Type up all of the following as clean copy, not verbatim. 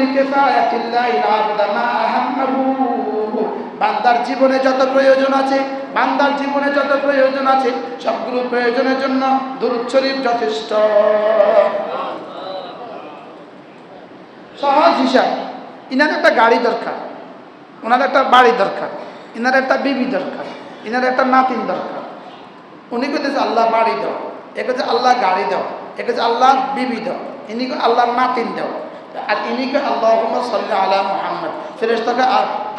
লিকিফায়াতিল্লাহিল আবদা মা আহাম্মাহু, বান্দার জীবনে যত প্রয়োজন আছে, বান্দার জীবনে যত প্রয়োজন আছে সবগুলো প্রয়োজনের জন্য দুরূদ শরীফ যথেষ্ট। সহজ হিসাব, ইনার একটা গাড়ি দরকার, ওনার একটা বাড়ি দরকার, ইনার একটা বিবি দরকার, ইনার একটা নাতিন দরকার। উনি কইতেছে আল্লাহ বাড়ি দাও, এ কইছে আল্লাহ গাড়ি দাও, এ কইছে আল্লাহ বিবি দাও, ইনি কই আল্লাহ নাতিন দাও, আর ইনি কই আল্লাহুম্মা সাল্লি আলা মুহাম্মদ। ফেরেশতাকে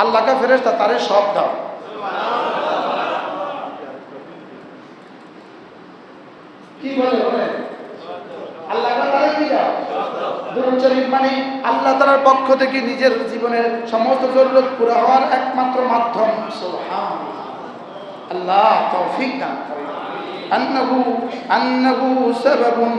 আল্লাহকে ফেরেশতা তারে সব দাও। কি বলে বলে আল্লাহকে তারে কি দাও? দুরূদ শরীফ মানে আল্লাহ তাআলার পক্ষ থেকে নিজের জীবনের সমস্ত জরুরত পুরো হওয়ার একমাত্র মাধ্যম। সুবহানাল্লাহ, আল্লাহ তৌফিক দান করেন। আন্নাহু সাবাবুন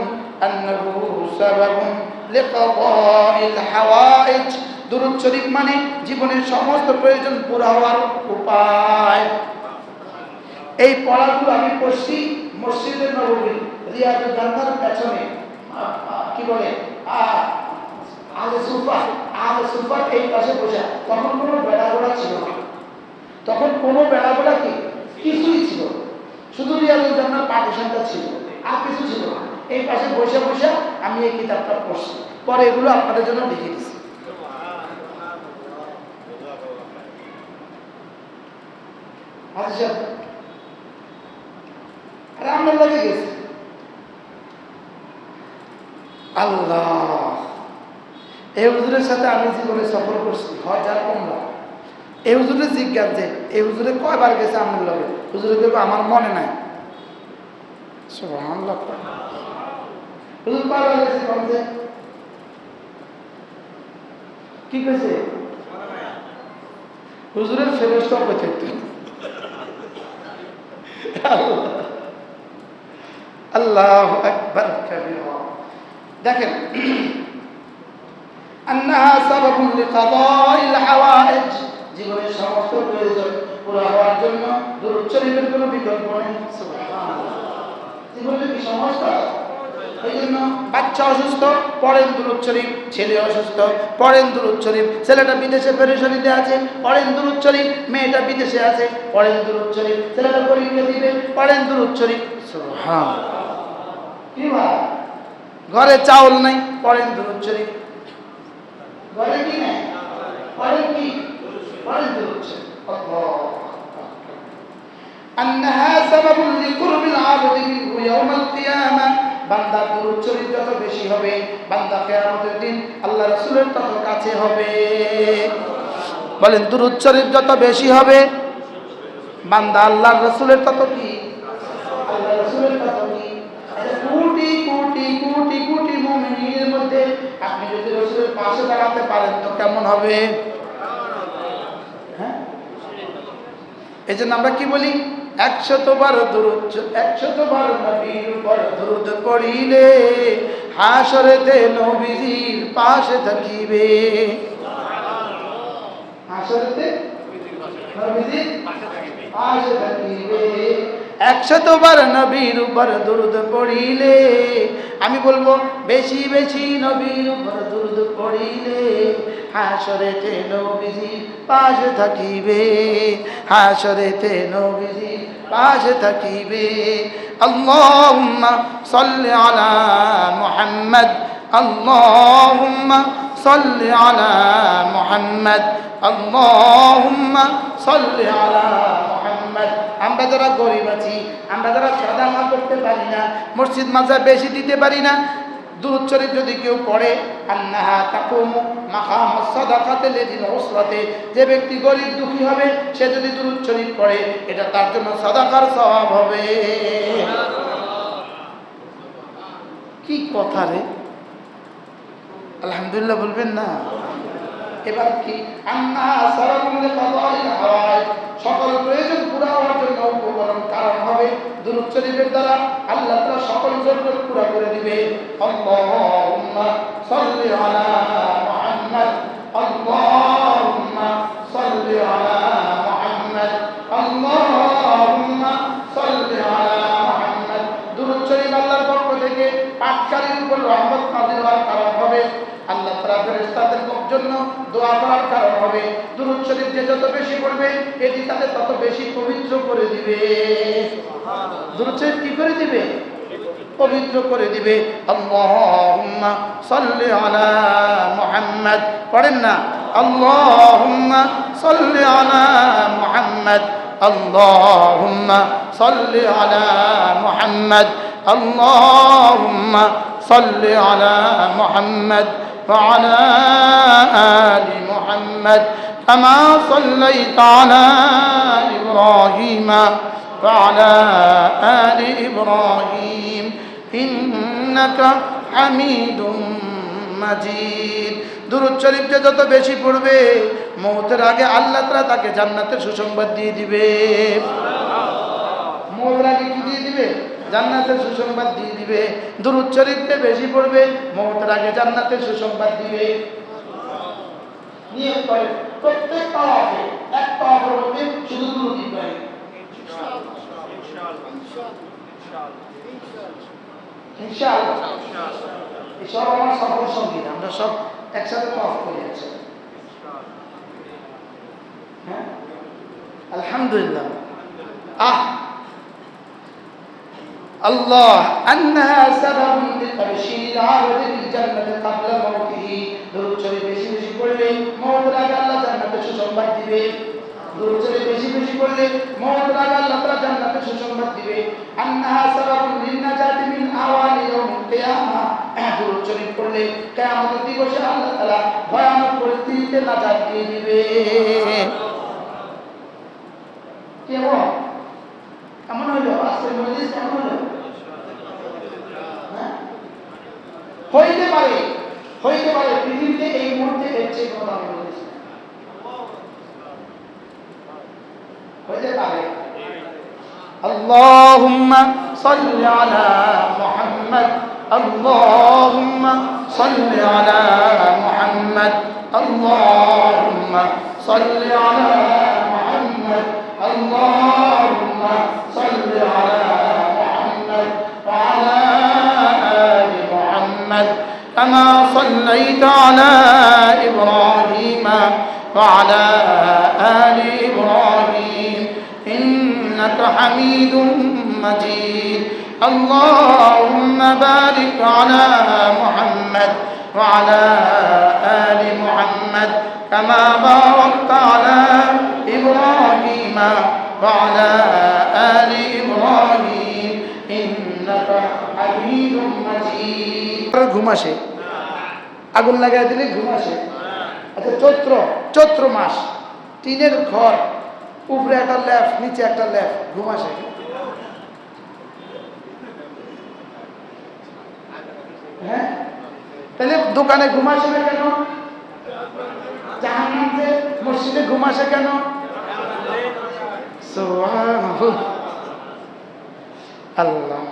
লিকাদাইল হাওয়াইজ। দুরূদ শরীফ মানে জীবনের সমস্ত প্রয়োজন পুরো হওয়ার উপায়। এই পড়াগুলো আমি পড়ছি মসজিদে নববী রিয়াজুল জান্নার পেছনে, কি বলে আলে সুফা এই পাশে বসে। তখন কোনো বেড়াগোড়া ছিল না, তখন কোনো বেড়াগোড়া কিছুই ছিল, শুধু রিয়াজুল জান্নার পার্টিশনটা ছিল, আর কিছু ছিল না। এই পাশে বসে বসে আমি এই কিতাবটা পড়ছি, পরে এগুলো আপনাদের জন্য লিখে দিচ্ছি। আরে আমরা লেগে গেছি। আল্লাহ, এই হুজুরের সাথে আমি জীবনে সফর করছি হাজার কমলা। এই হুজুরের জিজ্ঞাসা, এই হুজুরে কয়বার গেছে আমার লগে? হুজুরে দেখবো আমার মনে নাই। সুবহানাল্লাহ, হুজুর কয়বার গেছে? কমছে কি কইছে? হুজুরের ফেরেশতা কইতে আল্লাহু আকবার কাবীরা। দেখেন, আন্নাহা সাবাবুন লিকাদাইল হাওয়াইজ, জীবনের সমস্ত প্রয়োজন পুরো হওয়ার জন্য দুরূদ শরীফের কোনো বিকল্প নেই। সুবহানাল্লাহ, জীবনের কি সমস্যা? এই জন্য বাচ্চা অসুস্থ পড়েন দুরূদ শরীফ, ছেলে অসুস্থ পড়েন দুরূদ শরীফ, ছেলেটা বিদেশে পেরেশানিতে আছে পড়েন দুরূদ শরীফ, মেয়েটা বিদেশে আছে পড়েন দুরূদ শরীফ, ছেলেটা পরীক্ষা দিবে পড়েন দুরূদ শরীফ। সুবহানাল্লাহ, কি ভাই, ঘরে চাউল নাই পড়েন দুরূদ শরীফ, ঘরে কি নাই পড়েন কি? পড়েন দুরূদ শরীফ। আল্লাহু আকবার। আন্নাহা সাবাবুন লিকুরবিল আবদি মিনহু ইয়াওমাল কিয়ামা, বান্দা দুরূদ শরীফ যত বেশি হবে বান্দা কিয়ামতের দিন আল্লাহ রাসূলের তত কাছে হবে। বলেন, দুরূদ শরীফ যত বেশি হবে বান্দা আল্লাহর রাসূলের তত কি? আল্লাহ রাসূলের তত কি? কোটি কোটি কোটি কোটি মুমিনের মধ্যে আপনি যদি রাসূলের পাশে দাঁড়াতে পারেন তো কেমন হবে? হ্যাঁ, এই জন্য আমরা কি বলি? 100 বার দুরূদ, 100 বার নবীর উপর দুরূদ পড়িলে হাসরেতে নবীজির পাশে থাকিবে। হাসরেতে নবীজির পাশে থাকিবে। 100 বার নবীর উপর দুরূদ পড়িলে, আমি বলবো বেশি বেশি নবীর উপর দুরূদ পড়িলে হাসরেতে নবীজির পাশে থাকিবে, হাসরেতে নবীজির পাশে থাকিবে। আল্লাহুম্মা সাল্লি আলা মুহাম্মদ, আল্লাহুম্মা সাল্লি আলা মুহাম্মদ, আল্লাহুম্মা সাল্লি আলা মুহাম্মদ। আমরা যারা গরিব আছি, আমরা যারা সাদাকা করতে পারি না, মসজিদ মাদ্রাসা বেশি দিতে পারি না, দুরূদ শরীফ যদি কেউ পড়ে, আন্নাহা তাকুমু মাকামাস সাদাকাতি লিল উসরাতি, যে ব্যক্তি গরিব দুঃখী হবে সে যদি দুরূদ শরীফ পড়ে এটা তার জন্য সাদাকার সওয়াব হবে। কি কথা রে, আলহামদুলিল্লাহ বলবেন না? এবার কি? আন্নাহা সাবাবুন লিকাদাইল হাওয়াইজ, সকল প্রয়োজন পুরা হওয়ার জন্য উপকরণ কারণ হবে। দুরূদ শরীফের দ্বারা আল্লাহ তাআলা সকল জরুরত পুরা করে দিবে। আল্লাহুম্মা সাল্লি আলা মুহাম্মদ, আল্লাহুম্মা সাল্লি আলা মুহাম্মদ, আল্লাহুম্মা সাল্লি আলা মুহাম্মদ। দুরূদ শরীফ আল্লাহর পক্ষ থেকে পাঠকারীর উপর রহমত নাযিল হওয়ার কারণ হবে। আল্লাহ তাআলা ফেরেশতাদের জন্য দোয়া করার কারণ হবে। দুরূদ শরীফ যে যত বেশি পড়বে এটি তাকে তত বেশি পবিত্র করে দিবে। দুরূদ শরীফ কি করে দিবে? পবিত্র করে দিবে। আল্লাহুম্মা সাল্লি আলা মুহাম্মাদ, পড়েন না? আল্লাহুম্মা সাল্লি আলা মুহাম্মাদ, আল্লাহুম্মা সাল্লি আলা মুহাম্মাদ, আল্লাহুম্মা সাল্লি আলা মুহাম্মাদ ওয়া আলা আলি মুহাম্মাদ কামা সাল্লাইতা আলা ইব্রাহিমা وعلى آل إبراهيم إنك حميد مجيد। দুরূদ শরীফ যে যত বেশি পড়বে মওতের আগে আল্লাহ তাআলা তাকে জান্নাতের সুসংবাদ দিয়ে দিবে। মওতের আগে কি দিয়ে দিবে? জান্নাতের সুসংবাদ দিয়ে দিবে। দুরূদ শরীফ যে বেশি পড়বে মওতের আগে জান্নাতের সুসংবাদ দিবে। নিয়ত করে প্রত্যেক তাওয়াফে এক তাওয়াফের মধ্যে শুধু দুরূদ দিবেন। ইনশাআল্লাহ এসব আমার সফল সঙ্গী, আমরা সব একসাথে তওয়াফ করে যাচ্ছি। হ্যাঁ আলহামদুলিল্লাহ। আল্লাহ আন্নাহা সাবাবুন লিতাবশিরিল আবদি বিল জান্নাতি ক্বাবলা মাউতিহি। দুরূদ শরীফ বেশি বেশি পড়লে মওতের আগে আল্লাহ জান্নাতের সুসংবাদ দিবে। দুরূদ শরীফ বেশি বেশি পড়লে মওতের আগে আল্লাহ তাআলা জান্নাতের সুসংবাদ দিবে। আন্নাহা সাবাবুন লিন্নাজাতি মিন আওয়ালি ইয়াউমিল কিয়ামাহ। দুরূদ শরীফ পড়লে কিয়ামতের দিবসে আল্লাহ তাআলা ভয়ানক পরিস্থিতিতে নাজাত দিয়ে দিবে। কেমন এমন হইল? আজকে মজলিস কেমন হইল? হইতে পারে পৃথিবীতে এই মুহূর্তে এর চেয়ে কোনো দামি মজলিস হইতে পারে। আল্লাহুম্মা সাল্লি আলা মুহাম্মাদ, আল্লাহুম্মা সাল্লি আলা মুহাম্মাদ, আল্লাহুম্মা সাল্লি আলা মুহাম্মাদ, আল্লাহুম্মা সাল্লি আলা মুহাম্মাদ ওয়া আলা আলি মুহাম্মাদ কামা সাল্লাইতা আলা ইব্রাহিমা ওয়া আলা আলি ইব্রাহিম ইন্নাকা হামিদুম মাজিদ। আল্লাহুম্মা বারিক আলা মুহাম্মাদ ওয়া আলা আলি মুহাম্মাদ কামা বারাকতা আলা ইব্রাহিমা ওয়া আলা আলি ইব্রাহিম ইন্নাকা হামিদুম মাজিদ। ঘুম আসে, আগুন লাগাই দিলে ঘুম আসে। আচ্ছা চৈত্র মাস, টিনের ঘর, উপরে একটা ল্যাপ নিচে একটা ল্যাপ, ঘুম আসে? হ্যাঁ তাহলে দোকানে ঘুম আসে না কেন? জাহান্নামে মসজিদে ঘুম আসে কেন? সুবহানাল্লাহ। আল্লাহ